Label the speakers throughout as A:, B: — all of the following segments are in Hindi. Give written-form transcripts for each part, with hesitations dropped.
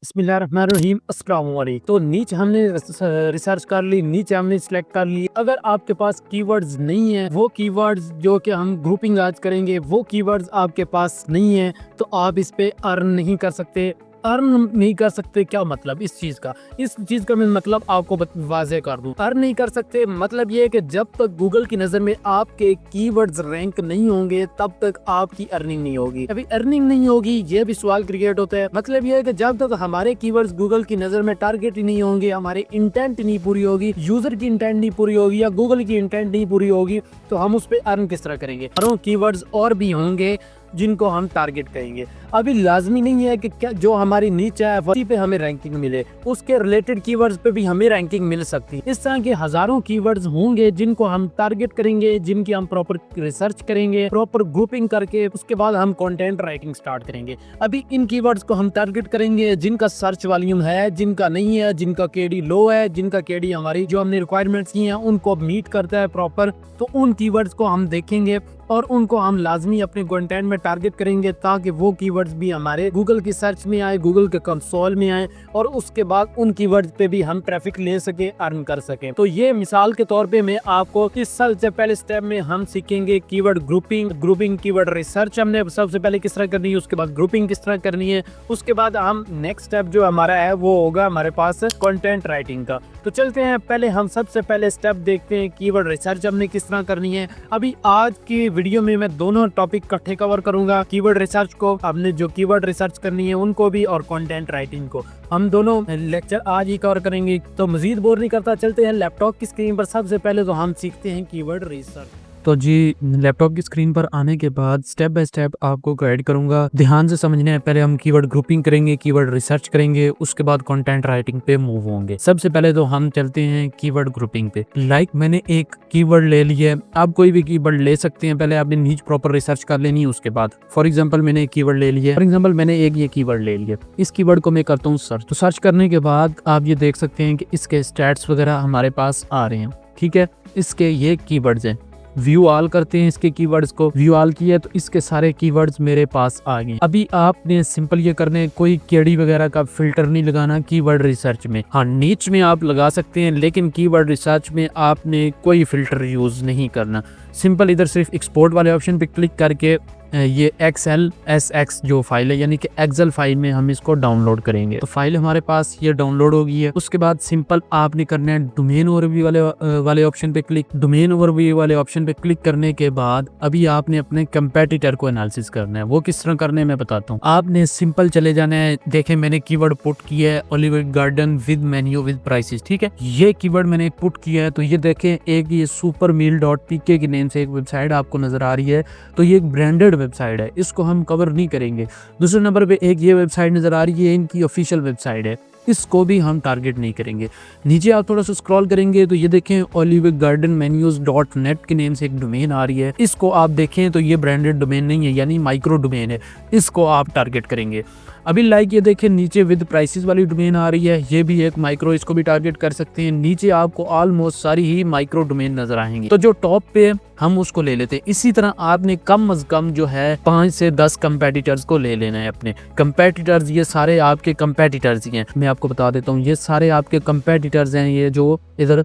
A: बिस्मिल्लाहिर्रहमानिर्रहीम अस्सलाम वालेकुम। तो नीचे हमने रिसर्च कर ली, नीचे हमने सिलेक्ट कर ली। अगर आपके पास कीवर्ड्स नहीं है, वो कीवर्ड्स जो कि हम ग्रुपिंग आज करेंगे, वो कीवर्ड्स आपके पास नहीं है, तो आप इस पे अर्न नहीं कर सकते। अर्न नहीं कर सकते क्या मतलब इस चीज का मैं मतलब आपको वाज़ेह कर दूं। अर्न नहीं कर सकते मतलब ये है कि जब तक गूगल की नजर में आपके कीवर्ड्स रैंक नहीं होंगे तब तक आपकी अर्निंग नहीं होगी। अभी अर्निंग नहीं होगी ये भी सवाल क्रिएट होता है। मतलब ये है कि जब तक हमारे कीवर्ड्स गूगल की नजर में टारगेट ही नहीं होंगे, हमारे इंटेंट नहीं पूरी होगी, यूजर की इंटेंट नहीं पूरी होगी या गूगल की इंटेंट नहीं पूरी होगी, तो हम उस पर अर्न किस तरह करेंगे। कीवर्ड्स और भी होंगे जिनको हम टारगेट करेंगे। अभी लाजमी नहीं है कि क्या जो हमारी नीचे है वही पे हमें रैंकिंग मिले, उसके रिलेटेड कीवर्ड्स पे भी हमें रैंकिंग मिल सकती है। इस तरह के हजारों कीवर्ड्स होंगे जिनको हम टारगेट करेंगे, जिनकी हम प्रॉपर रिसर्च करेंगे, प्रॉपर ग्रुपिंग करके उसके बाद हम कंटेंट राइटिंग स्टार्ट करेंगे। अभी इन कीवर्ड्स को हम टारगेट करेंगे जिनका सर्च वॉल्यूम है, जिनका नहीं है, जिनका केडी लो है, जिनका केडी हमारी जो हमने रिक्वायरमेंट्स की हैं उनको मीट करता है प्रॉपर, तो उन कीवर्ड्स को हम देखेंगे और उनको हम लाजमी अपने कंटेंट में टारगेट करेंगे ताकि वो कीवर्ड्स भी हमारे गूगल की सर्च में आए, गूगल के कंसोल में आए और उसके बाद उन कीवर्ड्स पे भी हम ट्रैफिक ले सके, अर्न कर सके। तो ये मिसाल के तौर पे मैं आपको इस सबसे पहले स्टेप में हम सीखेंगे कीवर्ड ग्रुपिंग कीवर्ड रिसर्च हमने सबसे पहले किस तरह करनी है, उसके बाद ग्रुपिंग किस तरह करनी है, उसके बाद हम नेक्स्ट स्टेप जो हमारा है वो होगा हमारे पास कंटेंट राइटिंग का। तो चलते हैं, पहले हम सबसे पहले स्टेप देखते हैं कीवर्ड रिसर्च हमने किस तरह करनी है। अभी आज की वीडियो में मैं दोनों टॉपिक इकट्ठे कवर करूंगा, कीवर्ड रिसर्च को, हमने जो कीवर्ड रिसर्च करनी है उनको भी, और कंटेंट राइटिंग को। हम दोनों लेक्चर आज ही कवर करेंगे। तो मजीद बोर नहीं करता, चलते हैं लैपटॉप की स्क्रीन पर। सबसे पहले तो हम सीखते हैं कीवर्ड रिसर्च। तो जी, लैपटॉप की स्क्रीन पर आने के बाद स्टेप बाय स्टेप आपको गाइड करूंगा, ध्यान से समझना है। पहले हम कीवर्ड ग्रुपिंग करेंगे, कीवर्ड रिसर्च करेंगे, उसके बाद कंटेंट राइटिंग पे मूव होंगे। सबसे पहले तो हम चलते हैं कीवर्ड ग्रुपिंग पे। मैंने एक कीवर्ड ले लिया है, आप कोई भी कीवर्ड ले सकते हैं, पहले आपने नीचे प्रॉपर रिसर्च कर लेनी है। उसके बाद फॉर एग्जाम्पल मैंने एक कीवर्ड ले लिया, ये कीवर्ड ले लिया, इस कीवर्ड को मैं करता हूँ सर्च। तो सर्च करने के बाद आप ये देख सकते हैं कि इसके स्टैट्स वगैरह हमारे पास आ रहे हैं। ठीक है, इसके ये कीवर्ड्स हैं। व्यू ऑल करते हैं, इसके कीवर्ड्स को व्यू ऑल किया तो इसके सारे कीवर्ड्स मेरे पास आ गए। अभी आपने सिंपल ये करने, कोई केडी वगैरह का फिल्टर नहीं लगाना कीवर्ड रिसर्च में। हाँ, नीच में आप लगा सकते हैं लेकिन कीवर्ड रिसर्च में आपने कोई फिल्टर यूज नहीं करना। सिंपल इधर सिर्फ एक्सपोर्ट वाले ऑप्शन पे क्लिक करके ये XLSX जो फाइल है यानी कि एक्सेल फाइल में हम इसको डाउनलोड करेंगे। तो फाइल हमारे पास ये डाउनलोड हो गई है। उसके बाद सिंपल आपने करना है डोमेन ओवरव्यू वाले ऑप्शन पे क्लिक। डोमेन ओवरव्यू वाले ऑप्शन पे क्लिक करने के बाद अभी आपने अपने कंपेटिटर को एनालिसिस करना है। वो किस तरह करने मैं बताता हूँ। आपने सिंपल चले जाना है, देखें मैंने कीवर्ड पुट किया है Oliver garden with menu with prices. ठीक है, ये कीवर्ड मैंने पुट किया है। तो ये देखें, एक ये supermeal.pk के नेम से एक वेबसाइट आपको नजर आ रही है। तो ये एक ब्रांडेड वेबसाइट है, इसको हम कवर नहीं करेंगे। दूसरे नंबर पे एक ये वेबसाइट नजर आ रही है, इनकी ऑफिशियल वेबसाइट है, इसको भी हम टारगेट नहीं करेंगे। नीचे आप थोड़ा सा स्क्रॉल करेंगे तो ये देखें olivegardenmenus.net के नेम से एक डोमेन आ रही है। इसको आप देखें तो ये ब्रांडेड डोमेन नहीं है, यानी माइक्रो डोमेन है, इसको आप टारगेट करेंगे। अभी ये देखें नीचे विद प्राइसेस वाली डोमेन आ रही है, ये भी एक माइक्रो, इसको भी टारगेट कर सकते हैं। नीचे आपको ऑलमोस्ट सारी ही माइक्रो डोमेन नजर आएंगी, तो जो टॉप पे हम उसको ले लेते हैं। इसी तरह आपने कम अज कम जो है 5 से 10 कंपेटिटर्स को ले लेना है अपने। कंपेटिटर्स ये सारे आपके कंपेटिटर्स ही हैं, मैं आपको बता देता हूँ, ये सारे आपके कंपेटिटर्स हैं। ये जो इधर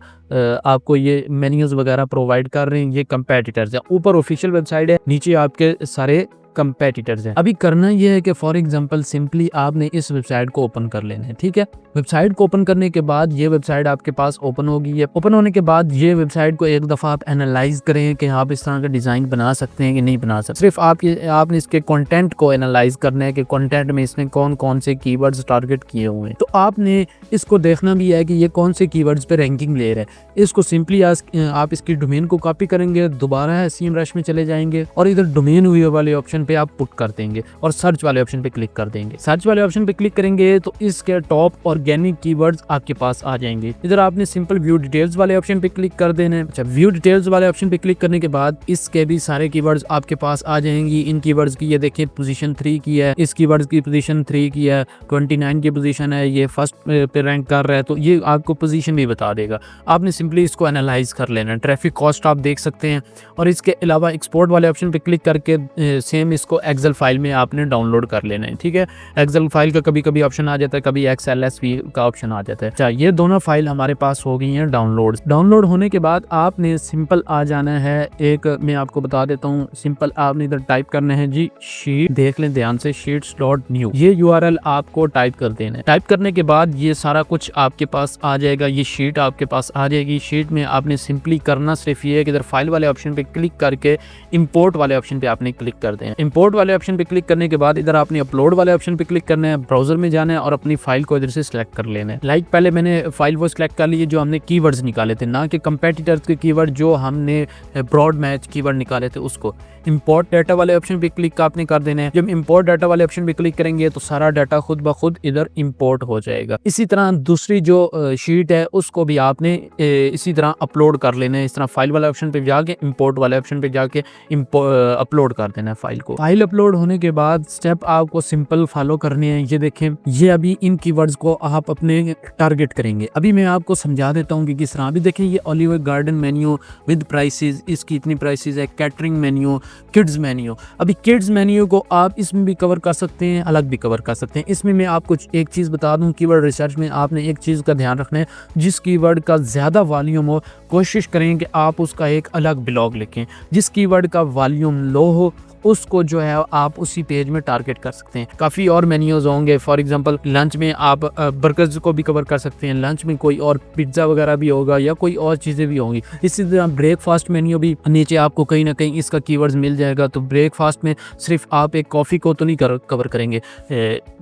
A: आपको ये मेन्यूज वगैरह प्रोवाइड कर रहे हैं, ये कंपेटिटर्स हैं। ऊपर ऑफिशियल वेबसाइट है, नीचे आपके सारे कंपेटिटर्स हैं। अभी करना यह है कि फॉर एग्जांपल सिंपली आपने इस वेबसाइट को ओपन कर लेना है। ठीक है, वेबसाइट को ओपन करने के बाद ये वेबसाइट आपके पास ओपन होगी है। ओपन होने के बाद ये वेबसाइट को एक दफा आप एनालाइज करें कि आप इस तरह का डिजाइन बना सकते हैं कि नहीं बना सकते। सिर्फ आपने इसके कंटेंट को एनालाइज करना है कि कंटेंट में इसने कौन कौन से कीवर्ड्स टारगेट किए हुए हैं। तो आपने इसको देखना भी है कि ये कौन से कीवर्ड्स पे रैंकिंग ले रहा है। इसको सिंपली आप इसकी डोमेन को कॉपी करेंगे, दोबारा SEMrush में चले जाएंगे और इधर डोमेन व्यू वाले ऑप्शन पे आप पुट कर देंगे और सर्च वाले ऑप्शन पे क्लिक कर देंगे। सर्च वाले ऑप्शन पे क्लिक करेंगे तो इसके टॉप ऑर्गेनिक कीवर्ड्स आपके पास आ जाएंगे। इधर आपने सिंपल व्यू डिटेल्स वाले ऑप्शन पे क्लिक कर देना है। अच्छा, व्यू डिटेल्स वाले ऑप्शन पे क्लिक करने के बाद इसके भी सारे कीवर्ड्स आपके पास आ जाएंगी। इन कीवर्ड्स की ये देखिए पोजीशन 3 की है, इस कीवर्ड्स की पोजीशन 3 की है, 29 की पोजीशन है, ये फर्स्ट पे रैंक कर रहा है, तो ये आपको पोजीशन भी बता देगा। आप आपने सिंपली इसको एनालाइज कर लेना है। ट्रैफिक कॉस्ट आप देख सकते हैं और इसके अलावा एक्सपोर्ट वाले ऑप्शन पे क्लिक करके सेम इसको एक्सेल फाइल में आपने डाउनलोड कर लेना है। ठीक है, एक्सेल फाइल का कभी कभी ऑप्शन आ जाता है, कभी XLSV का ऑप्शन आ जाता है। अच्छा, ये दोनों फाइल हमारे पास हो गई हैं डाउनलोड होने के बाद आपने सिंपल आ जाना है। एक मैं आपको बता देता हूँ, सिंपल आपने इधर टाइप करना है जी शीट, देख लें ध्यान से, sheets.new, ये URL आपको टाइप कर देना है। टाइप करने के बाद ये सारा कुछ आपके पास आ जाएगा, ये शीट आपके पास आ जाएगी। शीट में आपने सिंपली करना सिर्फ ये है कि इधर फाइल वाले ऑप्शन पे क्लिक करके इंपोर्ट वाले ऑप्शन पे आपने क्लिक कर दें। इंपोर्ट वाले ऑप्शन पे क्लिक करने के बाद इधर आपने अपलोड वाले ऑप्शन पे क्लिक करना है, ब्राउजर में जाना है और अपनी फाइल को इधर से सिलेक्ट कर लेना है। लाइक पहले मैंने फाइल वो सिलेक्ट कर ली जो हमने कीवर्ड्स निकाले थे, ना कि कंपेटिटर्स के कीवर्ड जो हमने ब्रॉड मैच कीवर्ड निकाले थे उसको। इंपोर्ट डाटा वाले ऑप्शन पे क्लिक आपने कर देना है। जब इंपोर्ट डाटा वाले ऑप्शन पे क्लिक करेंगे तो सारा डाटा खुद ब खुद इधर इंपोर्ट हो जाएगा। इसी तरह दूसरी जो शीट है उसको भी आपने इसी तरह अपलोड कर लेना है। इस तरह फाइल वाले ऑप्शन पे जाके इंपोर्ट वाले ऑप्शन पे जाके अपलोड कर देना है फाइल को। फाइल अपलोड होने के बाद स्टेप आपको सिंपल फॉलो करने हैं। ये देखें, ये अभी इन कीवर्ड्स को आप अपने टारगेट करेंगे। अभी मैं आपको समझा देता हूँ कि किस तरह। अभी देखें, ये olive Garden menu with prices, इसकी इतनी प्राइसेस है। Catering menu, kids menu. अभी किड्स मेन्यू को आप इसमें भी कवर कर सकते हैं, अलग भी कवर कर सकते हैं। इसमें मैं आपको एक चीज़ बता दूं, कीवर्ड रिसर्च में आपने एक चीज़ का ध्यान रखना है, जिस कीवर्ड का ज़्यादा वॉल्यूम हो कोशिश करें कि आप उसका एक अलग ब्लॉग लिखें। जिस कीवर्ड का वॉल्यूम लो हो उसको जो है आप उसी पेज में टारगेट कर सकते हैं। काफ़ी और मेन्यूज़ होंगे, फॉर एग्जांपल लंच में आप बर्गर्स को भी कवर कर सकते हैं। लंच में कोई और पिज्ज़ा वगैरह भी होगा या कोई और चीज़ें भी होंगी। इसी तरह ब्रेकफास्ट मेन्यू भी नीचे आपको कहीं ना कहीं इसका कीवर्ड्स मिल जाएगा। तो ब्रेकफास्ट में सिर्फ आप एक कॉफ़ी को तो नहीं कवर करेंगे,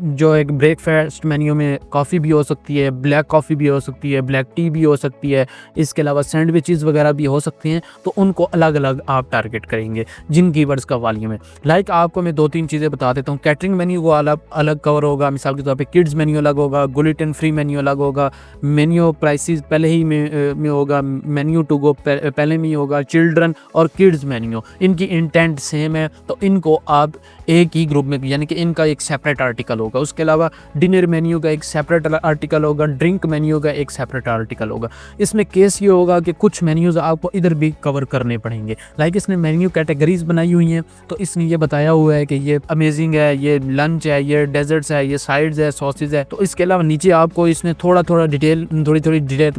A: जो एक ब्रेकफास्ट मेन्यू में कॉफ़ी भी हो सकती है, ब्लैक कॉफ़ी भी हो सकती है, ब्लैक टी भी हो सकती है, इसके अलावा सैंडविचेस वगैरह भी हो सकते हैं। तो उनको अलग अलग आप टारगेट करेंगे जिन कीवर्ड्स का वॉल्यूम। लाइक आपको मैं 2-3 चीज़ें बता देता हूँ। कैटरिंग मेन्यू को अलग कवर होगा, मिसाल के तौर पे किड्स मेन्यू अलग होगा, ग्लूटेन फ्री मेन्यू अलग होगा, मेन्यू प्राइसेस पहले ही में होगा, मेन्यू टू गो पहले में ही होगा, चिल्ड्रन और किड्स मेन्यू इनकी इंटेंट सेम है तो इनको आप एक ही ग्रुप में, यानी कि इनका एक सेपरेट आर्टिकल होगा। उसके अलावा डिनर मेन्यू का एक सेपरेट आर्टिकल होगा, ड्रिंक मेन्यू का एक सेपरेट आर्टिकल होगा। इसमें केस ये होगा कि कुछ मेन्यूज़ आपको इधर भी कवर करने पड़ेंगे। लाइक इसने मेन्यू कैटेगरीज बनाई हुई हैं, तो इसने ये बताया हुआ है कि ये अमेजिंग है, ये लंच है, ये डेजर्ट्स है, ये साइड्स है, सॉसेज है। तो इसके अलावा नीचे आपको इसने थोड़ी डिटेल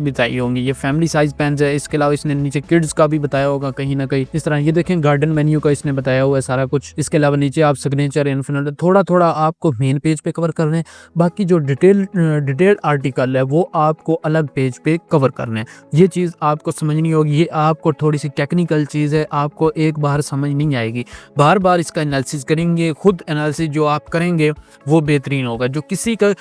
A: बताई होंगी। ये फैमिली साइज पेन्स है। इसके अलावा इसने नीचे किड्स का भी बताया होगा कहीं ना कहीं। इस तरह ये देखें, गार्डन मेन्यू का इसने बताया हुआ है सारा कुछ। इसके अलावा नीचे आप सिग्नेचर, इन्फिनिट, थोड़ा आपको मेन पेज पे कवर करने हैं। बाकी जो डिटेल आर्टिकल है वो आपको अलग पेज पे कवर करने हैं। ये चीज़ आपको समझनी होगी। ये आपको थोड़ी सी टेक्निकल चीज़ है, आपको एक बार समझ नहीं आएगी, बार बार इसका एनालिसिस करेंगे। खुद एनालिसिस जो आप करेंगे वो बेहतरीन होगा। जो किसी का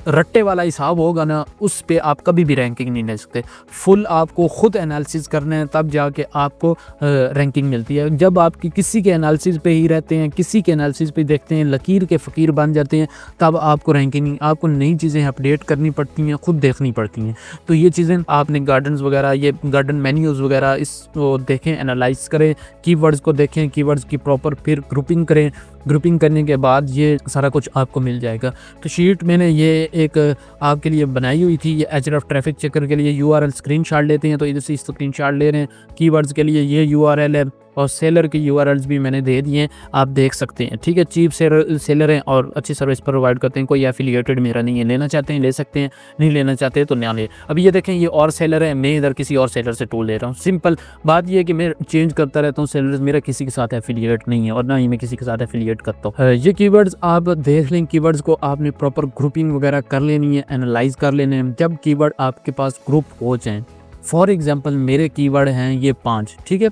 A: रट्टे वाला हिसाब होगा ना, उस पे आप कभी भी रैंकिंग नहीं ले सकते। फुल आपको खुद एनालिसिस करना है, तब जाके आपको रैंकिंग मिलती है। जब आपकी किसी के एनालिसिस पे ही रहते हैं, किसी के एनालिसिस पे देखते हैं, लकीर के फ़कीर बन जाते हैं, तब आपको रैंकिंग, आपको नई चीज़ें अपडेट करनी पड़ती हैं, खुद देखनी पड़ती हैं। तो ये चीज़ें आपने गार्डन्स वगैरह, ये गार्डन मेन्यूज़ वगैरह इसको देखें, एनालाइज करें, कीवर्ड्स को देखें, कीवर्ड्स की प्रॉपर फिर ग्रुपिंग करें। ग्रुपिंग करने के बाद ये सारा कुछ आपको मिल जाएगा। तो शीट मैंने ये एक आपके लिए बनाई हुई थी। ये Href ट्रैफिक चेकर के लिए URL स्क्रीनशॉट लेते हैं, तो इधर से स्क्रीनशॉट ले रहे हैं। कीवर्ड्स के लिए ये URL है और सेलर के URLs भी मैंने दे दिए हैं, आप देख सकते हैं। ठीक है, चीप सेलर हैं और अच्छी सर्विस प्रोवाइड करते हैं। कोई एफिलिएटेड मेरा नहीं है, लेना चाहते हैं ले सकते हैं, नहीं लेना चाहते तो ना ले। अभी ये देखें, ये और सेलर है, मैं इधर किसी और सेलर से टूल ले रहा हूँ। सिंपल बात ये है कि मैं चेंज करता रहता हूँ सेलर, मेरा किसी के साथ एफिलिएट नहीं है और ना ही मैं किसी के साथ एफिलिएट करता हूँ। ये कीवर्ड्स आप देख लें, कीवर्ड्स को आपने प्रॉपर ग्रुपिंग वगैरह कर लेनी है, एनालाइज कर लेने हैं। जब कीवर्ड आपके पास ग्रुप हो जाएँ, फॉर एग्जाम्पल मेरे कीवर्ड हैं ये 5, ठीक है,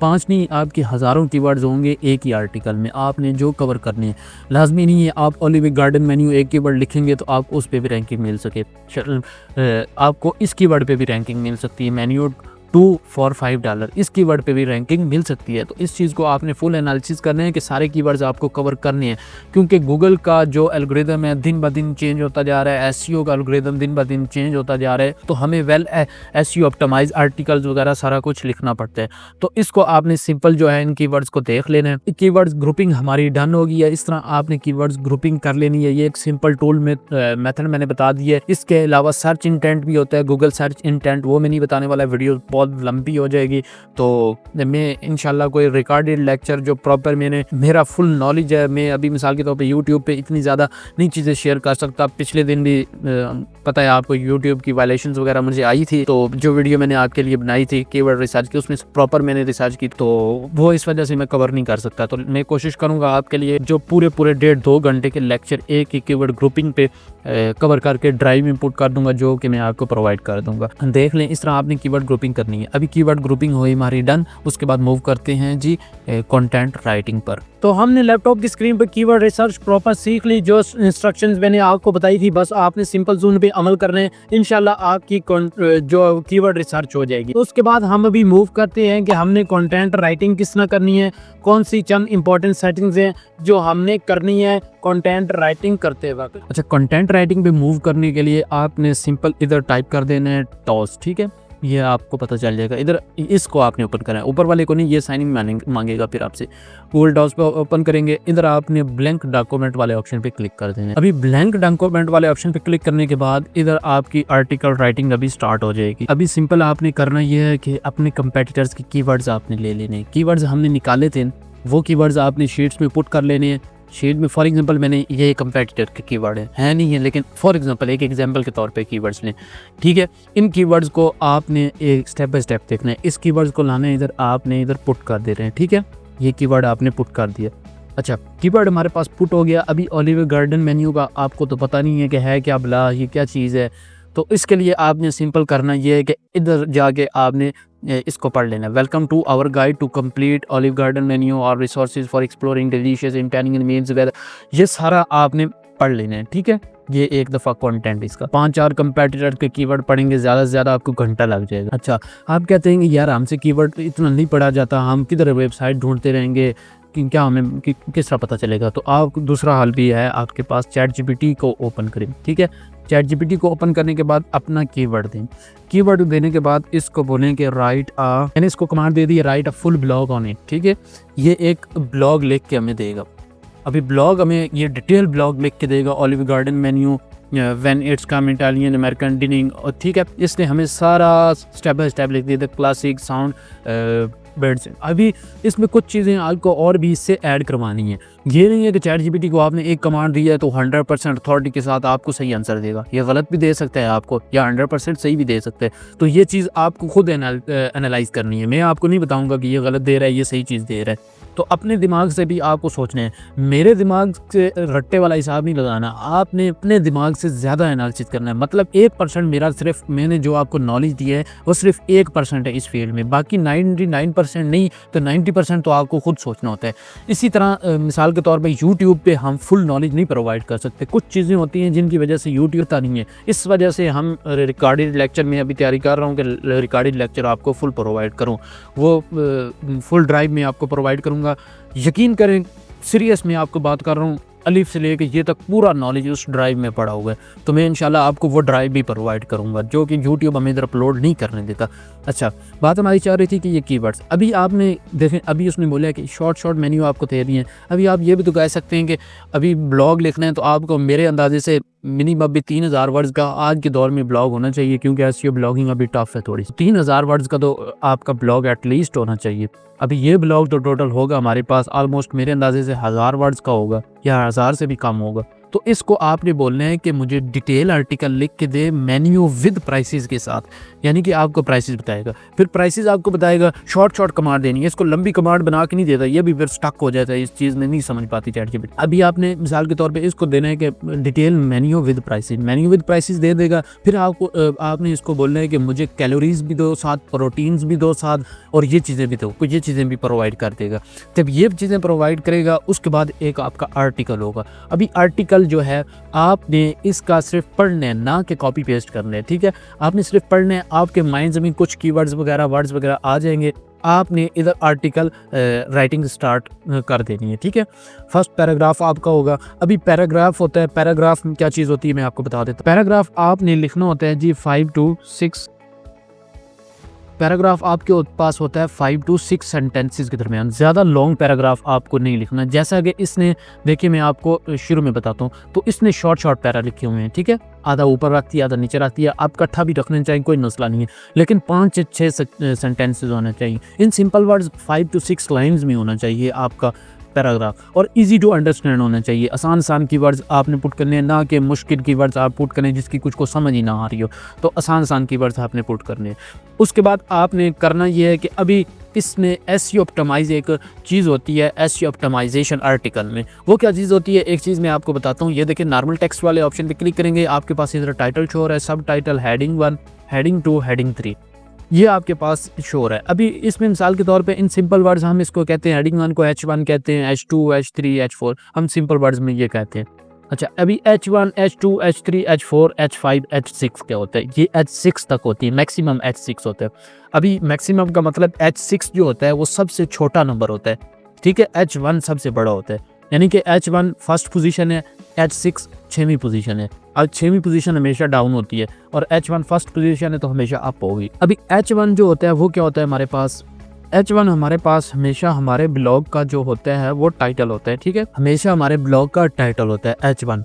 A: 5 नहीं, आपके हज़ारों कीवर्ड्स होंगे एक ही आर्टिकल में, आपने जो कवर करने हैं। लाजमी नहीं है आप ओलिव गार्डन मेन्यू एक कीवर्ड लिखेंगे तो आपको उस पर भी रैंकिंग मिल सके। आपको इस कीवर्ड पे भी रैंकिंग मिल सकती है। मेन्यू 2 for $5 इस कीवर्ड पे भी रैंकिंग मिल सकती है। तो इस चीज़ को आपने फुल एनालिसिस करने हैं कि सारे कीवर्ड्स आपको कवर करने हैं, क्योंकि गूगल का जो एल्गोरिदम है दिन ब दिन चेंज होता जा रहा है, एसईओ का एल्गोरिदम दिन ब दिन चेंज होता जा रहा है। तो हमें वेल एसईओ ऑप्टिमाइज आर्टिकल्स वगैरह सारा कुछ लिखना पड़ता है। तो इसको आपने सिंपल जो है इन कीवर्ड्स को देख लेना है। कीवर्ड्स ग्रुपिंग हमारी डन होगी है, इस तरह आपने कीवर्ड्स ग्रुपिंग कर लेनी है। ये एक सिंपल टूल में मेथड मैंने बता दी है। इसके अलावा सर्च इंटेंट भी होता है, गूगल सर्च इंटेंट, वो मैं नहीं बताने वाला, वीडियो बहुत लंबी हो जाएगी। तो मैं इंशाल्लाह कोई रिकॉर्डेड लेक्चर जो प्रॉपर मेरा फुल नॉलेज है, मैं अभी मिसाल के तौर पे यूट्यूब पे इतनी ज़्यादा नई चीज़ें शेयर कर सकता। पिछले दिन भी पता है आपको यूट्यूब की वायलेशंस वगैरह मुझे आई थी, तो जो वीडियो मैंने आपके लिए बनाई थी कीवर्ड रिसर्च की, उसमें प्रॉपर मैंने रिसर्च की, तो वो इस वजह से मैं कवर नहीं कर सकता। तो मैं कोशिश करूँगा आपके लिए जो पूरे 1.5-2 घंटे के लेक्चर एक ही कीवर्ड ग्रुपिंग पे कवर करके ड्राइव इनपुट कर दूंगा, जो कि मैं आपको प्रोवाइड कर दूंगा। देख लें, इस तरह आपने कीवर्ड ग्रुपिंग करनी है। अभी कीवर्ड ग्रुपिंग हुई हमारी डन, उसके बाद मूव करते हैं जी कंटेंट राइटिंग पर। तो हमने लैपटॉप की स्क्रीन पर कीवर्ड रिसर्च प्रॉपर सीख ली, जो इंस्ट्रक्शंस मैंने आपको बताई थी, बस आपने सिंपल उन पे अमल करने हैं, इंशाल्लाह आपकी जो कीवर्ड रिसर्च हो जाएगी। तो उसके बाद हम अभी मूव करते हैं कि हमने कंटेंट राइटिंग किस तरह करनी है, कौन सी चंद इंपॉर्टेंट सेटिंग्स हैं जो हमने करनी है कंटेंट राइटिंग करते वक्त। अच्छा, कंटेंट राइटिंग पे मूव करने के लिए आपने सिंपल इधर टाइप कर देना है टॉस, ठीक है, ये आपको पता चल जाएगा। इधर इसको आपने ओपन करना है, ऊपर वाले को नहीं, ये साइनिंग मांगेगा फिर आपसे। गूगल डॉक्स पे ओपन करेंगे, इधर आपने ब्लैंक डॉक्यूमेंट वाले ऑप्शन पे क्लिक कर देना है। अभी ब्लैंक डॉक्यूमेंट वाले ऑप्शन पे क्लिक करने के बाद इधर आपकी आर्टिकल राइटिंग अभी स्टार्ट हो जाएगी। अभी सिंपल आपने करना ये है कि अपने कंपेटिटर्स के कीवर्ड्स आपने ले लेने हैं। कीवर्ड्स हमने निकाले थे, वो कीवर्ड्स आपने शीट्स में पुट कर लेने हैं। शीट में फॉर एग्जांपल मैंने ये कंपेटिटर के कीवर्ड है नहीं है, लेकिन फॉर एग्जांपल एक एग्जांपल के तौर पे कीवर्ड्स लें, ठीक है। इन कीवर्ड्स को आपने एक स्टेप बाय स्टेप देखना है। इस कीवर्ड्स को लाना है, इधर आपने इधर पुट कर दे रहे हैं, ठीक है। ये कीवर्ड आपने पुट कर दिया। अच्छा, कीवर्ड हमारे पास पुट हो गया। अभी ओलिव गार्डन मेन्यू का आपको तो पता नहीं है कि है क्या, भला ये क्या चीज़ है। तो इसके लिए आपने सिंपल करना ये है कि इधर जाके आपने इसको पढ़ लेना। Welcome to our guide to complete Olive Garden menu और resources for exploring delicious intending meals whether, ये सारा आपने पढ़ लेना है, ठीक है। ये एक दफ़ा कंटेंट इसका 5-4 कंपेटिटर के कीवर्ड पढ़ेंगे, ज़्यादा से ज़्यादा आपको घंटा लग जाएगा। अच्छा, आप कहते हैं कि यार हमसे कीवर्ड इतना नहीं पढ़ा जाता, हम किधर वेबसाइट ढूंढते रहेंगे, कि क्या हमें किस तरह पता चलेगा। तो आप दूसरा हल भी है, आपके पास चैट जीपीटी को ओपन करें, ठीक है। चैट जीपीटी को ओपन करने के बाद अपना कीवर्ड दें। कीवर्ड देने के बाद इसको बोलें कि मैंने इसको command they the, right a full blog on it, ठीक है। ये एक ब्लॉग लिख के हमें देगा। अभी ब्लॉग हमें ये डिटेल ब्लॉग लिख के देगा, Olive Garden menu when it's come Italian American dining, और ठीक है, इसने हमें सारा स्टेप बाय स्टेप लिख दिया, क्लासिक साउंड बर्ड्स। अभी इसमें कुछ चीज़ें आपको और भी इससे ऐड करवानी है। ये नहीं है कि चैट जीपीटी को आपने एक कमांड दी है तो 100% अथॉरिटी के साथ आपको सही आंसर देगा। ये गलत भी दे सकता है आपको, या 100% सही भी दे सकता है। तो ये चीज़ आपको खुद एनालाइज करनी है। मैं आपको नहीं बताऊंगा कि ये गलत दे रहा है, ये सही चीज़ दे रहा है। तो अपने दिमाग से भी आपको सोचना है, मेरे दिमाग से रट्टे वाला हिसाब नहीं लगाना, आपने अपने दिमाग से ज़्यादा एनालिसिस करना है। मतलब 1% मेरा सिर्फ, मैंने जो आपको नॉलेज दी है वो सिर्फ 1% है इस फील्ड में, बाकी 99% नहीं, तो 90% तो आपको खुद सोचना होता है। इसी तरह मिसाल के तौर पे यूट्यूब पे हम फुल नॉलेज नहीं प्रोवाइड कर सकते। कुछ चीज़ें होती हैं जिनकी वजह से यूट्यूब आता नहीं है, इस वजह से हम रिकॉर्डेड लेक्चर में अभी तैयारी कर रहा हूँ कि रिकॉर्डेड लेक्चर आपको फुल प्रोवाइड करूँ, वो फुल ड्राइव में आपको प्रोवाइड करूँगा। यकीन करें, सीरियस में आपको बात कर रहा हूँ, अलिफ से लेके ये तक पूरा नॉलेज उस ड्राइव में पड़ा हुआ है। तो मैं इंशाल्लाह आपको वो ड्राइव भी प्रोवाइड करूंगा, जो कि यूट्यूब हमें इधर अपलोड नहीं करने देता। अच्छा, बात हमारी चाह रही थी कि ये कीवर्ड्स, अभी आपने देखें, अभी उसने बोला कि शॉर्ट मेन्यू आपको दे रही है। अभी आप ये भी तो कह सकते हैं कि अभी ब्लॉग लिखना है तो आपको मेरे अंदाजे से मिनिमम भी 3000 वर्ड्स का आज के दौर में ब्लॉग होना चाहिए, क्योंकि एसईओ ब्लॉगिंग अभी टफ है थोड़ी। 3000 वर्ड्स का तो आपका ब्लॉग एटलीस्ट होना चाहिए। अभी ये ब्लॉग तो टोटल होगा हमारे पास ऑलमोस्ट मेरे अंदाजे से 1000 वर्ड्स का होगा, या 1000 से भी कम होगा। तो इसको आपने बोलना है कि मुझे डिटेल आर्टिकल लिख के दे, मेन्यू विद प्राइसेस के साथ, यानी कि आपको प्राइसेस बताएगा, फिर प्राइसेस आपको बताएगा। शॉर्ट कमांड देनी है, इसको लंबी कमांड बना के नहीं देता, ये भी फिर स्टक हो जाता है, इस चीज़ में नहीं समझ पाती चैट जीपीटी। अभी आपने मिसाल के तौर पे इसको देना है कि डिटेल मेन्यू विद प्राइसेस दे देगा। फिर आपने इसको बोलना है कि मुझे कैलोरीज भी दो साथ, प्रोटीन्स भी दो साथ, और ये चीज़ें भी दो, ये चीज़ें भी प्रोवाइड कर देगा। जब ये चीज़ें प्रोवाइड करेगा उसके बाद एक आपका आर्टिकल होगा। अभी आर्टिकल जो है आपने इसका सिर्फ पढ़ना है, ना कि कॉपी पेस्ट करना है, ठीक है। आपने सिर्फ पढ़ना है, आपके माइंड में कुछ कीवर्ड्स वगैरह वर्ड्स वगैरह आ जाएंगे, आपने इधर आर्टिकल राइटिंग स्टार्ट कर देनी है। ठीक है, फर्स्ट पैराग्राफ आपका होगा। अभी पैराग्राफ होता है, पैराग्राफ में क्या चीज़ होती है मैं आपको बता देता हूँ। पैराग्राफ आपने लिखना होता है जी 5 to 6, पैराग्राफ आपके पास होता है 5 to 6 सेंटेंसेस के दरमियान। ज़्यादा लॉन्ग पैराग्राफ आपको नहीं लिखना। जैसा कि इसने, देखिए मैं आपको शुरू में बताता हूँ, तो इसने शॉर्ट शॉर्ट पैरा लिखे हुए हैं। ठीक है, आधा ऊपर रखती है आधा नीचे रखती है, आप इकट्ठा भी रखना चाहिए, कोई मसला नहीं है, लेकिन 5 से 6 सेंटेंसेस होना चाहिए। In simple words 5 to 6 lines में होना चाहिए आपका पैराग्राफ, और इजी टू अंडरस्टैंड होना चाहिए। आसान आसान कीवर्ड्स आपने पुट करने हैं, ना कि मुश्किल कीवर्ड्स आप पुट करें जिसकी कुछ को समझ ही ना आ रही हो। तो आसान आसान कीवर्ड्स आपने पुट करने हैं। उसके बाद आपने करना ये है कि अभी इसमें एसईओ ऑप्टिमाइज एक चीज़ होती है, एसईओ ऑप्टिमाइजेशन आर्टिकल में। वो क्या चीज़ होती है, एक चीज़ मैं आपको बताता हूँ। ये देखिए, नॉर्मल टेक्स्ट वाले ऑप्शन पे क्लिक करेंगे, आपके पास इधर टाइटल शो हो रहा है, सब टाइटल, हेडिंग 1, हेडिंग 2, हेडिंग 3, ये आपके पास शो हो रहा है। अभी इसमें मिसाल के तौर पे इन सिंपल वर्ड्स हम इसको कहते हैं, हेडिंग 1 को H1 कहते हैं, H2, H3, H4, हम सिंपल वर्ड्स में ये कहते हैं। अच्छा, अभी H1, H2, H3, H4, H5, H6 क्या होता है, ये H6 तक होती है, मैक्सिमम H6 होता है। अभी मैक्सिमम का मतलब H6 जो होता है वो सबसे छोटा नंबर होता है। ठीक है, H1 सबसे बड़ा होता है, यानी कि H1 फर्स्ट पोजीशन है, H6 6वीं पोजीशन है। अब 6वीं पोजीशन हमेशा डाउन होती है और H1 फर्स्ट पोजीशन है तो हमेशा अप होगी। अभी H1 जो होता है वो क्या होता है हमारे पास, H1 हमारे पास हमेशा हमारे ब्लॉग का जो होता है वो टाइटल होता है। ठीक है, हमेशा हमारे ब्लॉग का टाइटल होता है H1।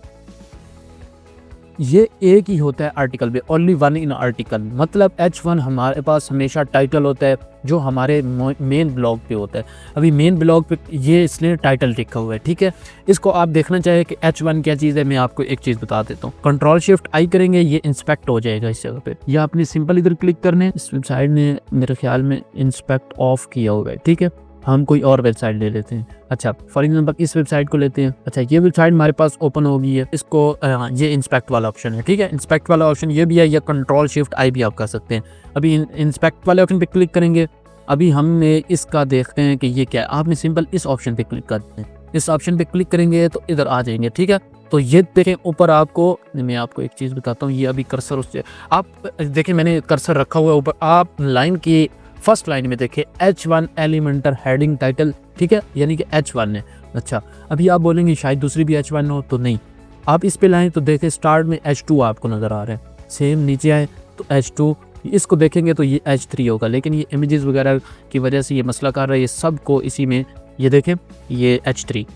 A: ये एक ही होता है आर्टिकल में, ओनली वन इन आर्टिकल, मतलब H1 हमारे पास हमेशा टाइटल होता है जो हमारे मेन ब्लॉग पे होता है। अभी मेन ब्लॉग पे ये इसलिए टाइटल लिखा हुआ है। ठीक है, इसको आप देखना चाहिए कि H1 क्या चीज़ है। मैं आपको एक चीज़ बता देता हूँ, Ctrl+Shift+I करेंगे, ये इंस्पेक्ट हो जाएगा इस जगह पे। ये आपने सिंपल इधर क्लिक करने, इस वेबसाइट ने मेरे ख्याल में इंस्पेक्ट ऑफ किया हुआ है। ठीक है, हम कोई और वेबसाइट ले लेते हैं। अच्छा, फॉर एग्जांपल इस वेबसाइट को लेते हैं। अच्छा, ये वेबसाइट हमारे पास ओपन हो गई है, इसको ये इंस्पेक्ट वाला ऑप्शन है। ठीक है, इंस्पेक्ट वाला ऑप्शन ये भी है, या Ctrl+Shift+I भी आप कर सकते हैं। अभी इंस्पेक्ट वाले ऑप्शन पे क्लिक करेंगे, अभी हमने इसका देखते हैं कि ये क्या है। आपने सिंपल इस ऑप्शन पे क्लिक करते हैं, इस ऑप्शन पे क्लिक करेंगे तो इधर आ जाएंगे। ठीक है, तो ये देखें ऊपर आपको, मैं आपको एक चीज़ बताता हूँ, ये अभी कर्सर उससे आप देखें, मैंने कर्सर रखा हुआ है ऊपर, आप लाइन की फर्स्ट लाइन में देखें H1 एलिमेंटर हेडिंग टाइटल। ठीक है, यानी कि H1 है। अच्छा, अभी आप बोलेंगे शायद दूसरी भी H1 हो, तो नहीं, आप इस पे लाएं तो देखें स्टार्ट में H2 आपको नज़र आ रहा है, सेम नीचे आए तो H2, इसको देखेंगे तो ये H3 होगा, लेकिन ये इमेजेस वगैरह की वजह से ये मसला कर रहा है, ये सब को इसी में, ये देखें ये H3,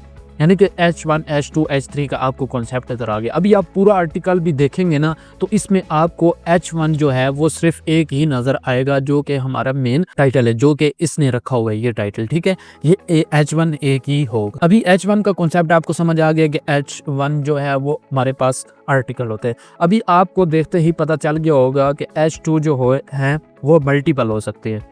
A: यानी कि H1, H2, H3 का आपको कॉन्सेप्ट नज़र आ गया। अभी आप पूरा आर्टिकल भी देखेंगे ना तो इसमें आपको H1 जो है वो सिर्फ एक ही नज़र आएगा, जो कि हमारा मेन टाइटल है, जो कि इसने रखा हुआ है ये टाइटल। ठीक है, ये H1 एक ही होगा। अभी H1 का कॉन्सेप्ट आपको समझ आ गया कि H1 जो है वो हमारे पास आर्टिकल होते हैं। अभी आपको देखते ही पता चल गया होगा कि H2 जो है वो मल्टीपल हो सकते हैं,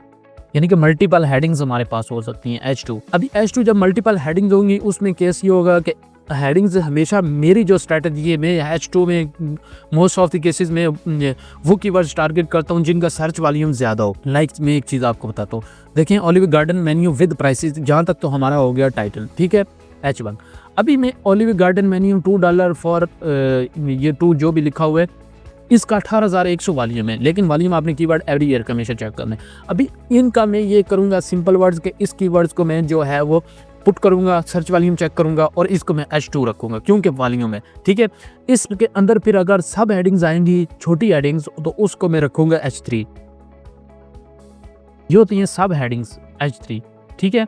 A: यानी कि मल्टीपल हेडिंग्स हमारे पास हो सकती हैं H2। अभी H2 जब मल्टीपल हेडिंग्स होंगी उसमें केस ये होगा कि हेडिंग्स हमेशा, मेरी जो स्ट्रैटेजी है, मैं H2 में मोस्ट ऑफ द केसेस में वो कीवर्ड्स टारगेट करता हूँ जिनका सर्च वॉल्यूम ज़्यादा हो। लाइक मैं एक चीज़ आपको बताता हूँ, देखें olive Garden menu with prices, जहाँ तक तो हमारा हो गया टाइटल। ठीक है, H1। अभी मैं ओलिव गार्डन मेन्यू $2 फॉर ये 2 जो भी लिखा हुआ है, इसका 18,100 वॉल्यूम है, लेकिन वॉल्यूम आपने कीवर्ड एवरी ईयर का हमेशा चेक करना है। अभी इनका मैं ये करूँगा सिंपल वर्ड्स के, इस कीवर्ड्स को मैं जो है वो पुट करूँगा, सर्च वॉल्यूम चेक करूँगा और इसको मैं H2 रखूँगा क्योंकि वॉल्यूम है। ठीक है, इसके अंदर फिर अगर सब हेडिंग्स आएंगी, छोटी हेडिंग्स, तो उसको मैं रखूँगा H3। ये होती हैं सब हेडिंग्स H3। ठीक है,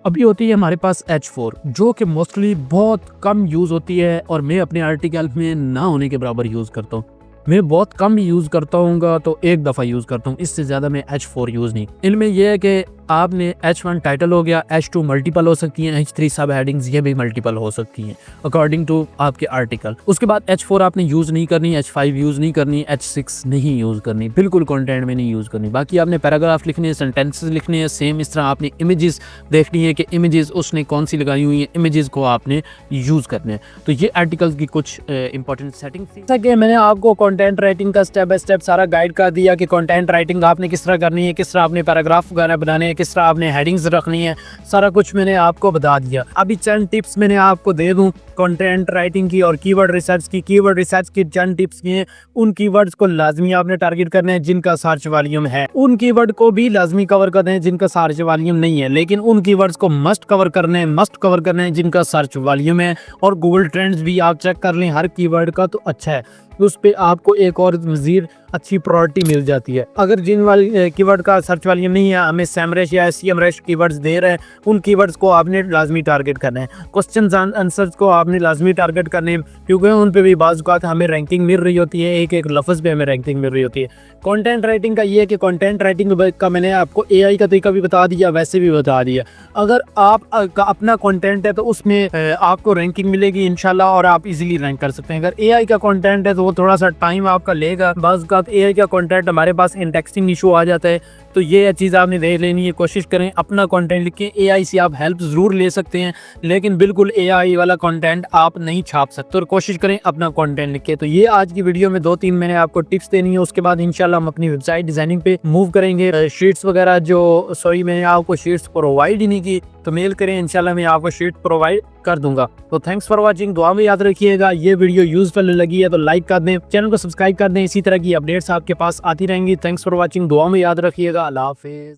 A: अभी होती है हमारे पास H4 जो कि मोस्टली बहुत कम यूज़ होती है और मैं अपने आर्टिकल में ना होने के बराबर यूज़ करता हूँ। मैं बहुत कम यूज़ करता हूँ तो एक दफ़ा यूज़ करता हूँ, इससे ज़्यादा मैं H4 यूज़ नहीं। इनमें यह है कि आपने H1 टाइटल हो गया, H2 मल्टीपल हो सकती हैं, H3 सब हेडिंग्स ये भी मल्टीपल हो सकती हैं अकॉर्डिंग टू आपके आर्टिकल। उसके बाद H4 आपने यूज़ नहीं करनी, H5 यूज़ नहीं करनी, H6 नहीं यूज़ करनी, बिल्कुल कंटेंट में नहीं यूज़ करनी। बाकी आपने पैराग्राफ लिखने हैं, सेंटेंसेस लिखने हैं, सेम इस तरह आपने इमेजेस देखनी है कि इमेजेस उसने कौन सी लगाई हुई हैं, इमेजेस को आपने यूज़ करने हैं। तो ये आर्टिकल्स की कुछ इंपॉर्टेंट सेटिंग्स थी। जैसा कि मैंने आपको कंटेंट राइटिंग का स्टेप बाय स्टेप सारा गाइड कर दिया कि कंटेंट राइटिंग आपने किस तरह करनी है, किस तरह आपने पैराग्राफ वगैरह बनाने हैं, किस तरह आपने हेडिंग्स रखनी है, सारा कुछ मैंने आपको बता दिया। अभी चंद टिप्स मैंने आपको दे दूं कंटेंट राइटिंग की और कीवर्ड रिसर्च की। कीवर्ड रिसर्च की चंद टिप्स ये हैं, उन कीवर्ड्स को लाजमी आपने टारगेट करना है जिनका सर्च वॉल्यूम है, उन कीवर्ड को भी लाजमी कवर करना है जिनका सर्च वॉल्यूम नहीं है, लेकिन उन कीवर्ड्स को मस्ट कवर करना है जिनका सर्च वॉल्यूम है। और गूगल ट्रेंड्स भी आप चेक कर लें हर कीवर्ड का, तो अच्छा है, उस पे आपको एक और मजीद अच्छी प्रायोरिटी मिल जाती है। अगर जिन वाली कीवर्ड का सर्च वॉल्यूम नहीं है, हमें सेमरेश या सीएमरेश कीवर्ड्स दे रहे हैं, उन कीवर्ड्स को आपने लाजमी टारगेट करना है। क्वेश्चंस आंसर्स को आपने लाजमी टारगेट करने हैं, क्योंकि उन पे भी बाज़ औक़ात हमें रैंकिंग मिल रही होती है, एक एक लफ्ज़ पे हमें रैंकिंग मिल रही होती है। कंटेंट राइटिंग का ये है कि कंटेंट राइटिंग का मैंने आपको एआई का तरीका भी बता दिया, वैसे भी बता दिया। अगर आप का अपना कंटेंट है तो उसमें आपको रैंकिंग मिलेगी इंशाल्लाह, और आप इजीली रैंक कर सकते हैं। अगर एआई का कंटेंट है तो वो थोड़ा सा टाइम आपका लेगा। बाज़ औक़ात एआई का कंटेंट हमारे पास इंडेक्सिंग इशू आ जाता है, तो ये चीज़ आपने देख लेनी है। कोशिश करें अपना कंटेंट लिखें, एआई से आप हेल्प ज़रूर ले सकते हैं, लेकिन बिल्कुल एआई वाला कंटेंट आप नहीं छाप सकते, और कोशिश करें अपना कंटेंट लिखें। तो ये आज की वीडियो में 2-3 मैंने आपको टिप्स देनी है, उसके बाद इंशाल्लाह हम अपनी वेबसाइट डिजाइनिंग पे मूव करेंगे। शीट्स वगैरह मैंने आपको शीट्स प्रोवाइड ही नहीं की, तो मेल करें, इंशाल्लाह मैं आपको शीट प्रोवाइड कर दूंगा। तो थैंक्स फॉर वाचिंग, दुआ में याद रखिएगा। ये वीडियो यूजफुल लगी है तो लाइक कर दें, चैनल को सब्सक्राइब कर दें, इसी तरह की अपडेट्स आपके पास आती रहेंगी। थैंक्स फॉर वाचिंग, दुआ में याद रखिएगा। अल्लाह हाफिज़।